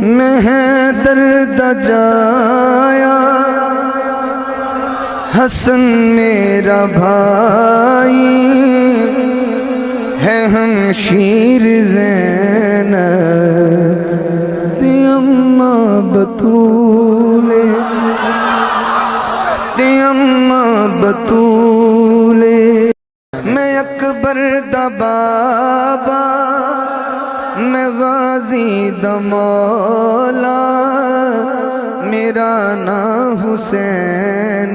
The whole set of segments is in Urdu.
میں ہے درد جایا حسن میرا بھائی ہے ہمشیر زینب تی اماں بطولے تی اماں بطولے میں اکبر دا بابا میں غازی دا مولا میرا نام حسین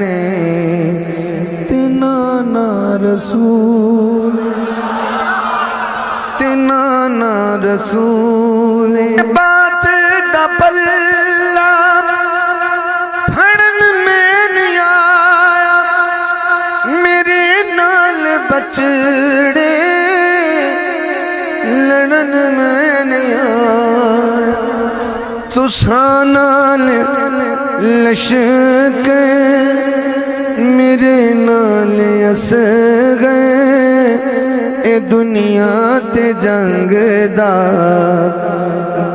تنانا رسول تنانا رسول بات دا پلہ پھڑن میں نہیں آیا میرے نال بچڑے لڑن میں نہیں آیا تساں نال لشک میرے نال اس گئے اے دنیا تے جنگ دا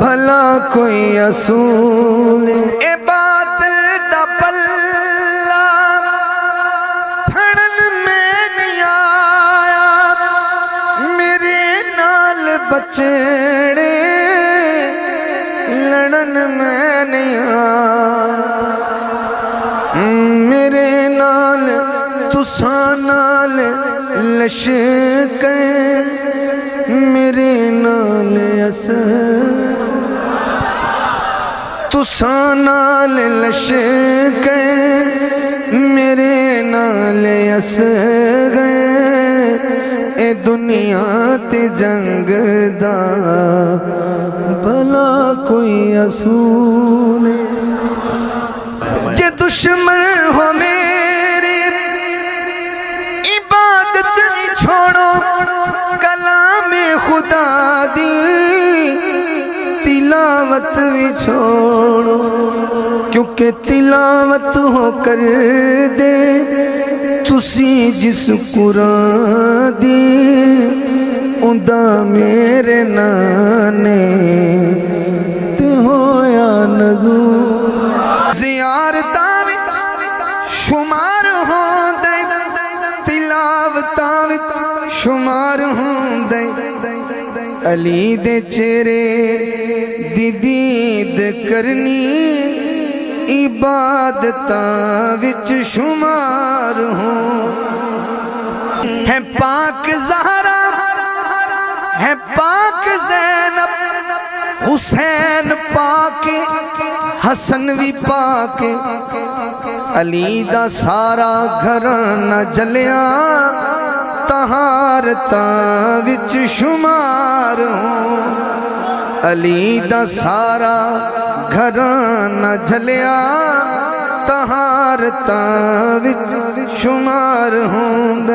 بھلا کوئی اصول اے باطل دا پلہ پھڑن میں نہیں آیا میرے نال بچڑے لڑن میں نہیں آیا میرے نال تساں نال لشکر میرے نال اسد تساں نال لشکر میرے نال اسد اے دنیا تے جنگ دا بھلا کوئی اصول جے دشمن ہو میرے عبادت چھوڑو کلام خدا دی تلاوت بھی چھوڑو کیونکہ تلاوت ہو کر دے تسی جس قرآن دی اندہ میرے نانے تے ہویا نزول زیارتاں وچ شمار ہوندے تلاوتاں وچ شمار ہوندے علی دے چہرے دی دید کرنی عبادتاں وچ شمار ہوں ہے پاک زہرا ہے پاک زینب حسین پاک حسن بھی پاک علی دا سارا گھرانہ جلیا طہارتاں وچ شمار ہوں علی دا سارا گھرانہ جھلیا طہارتاں وچ شمار ہوں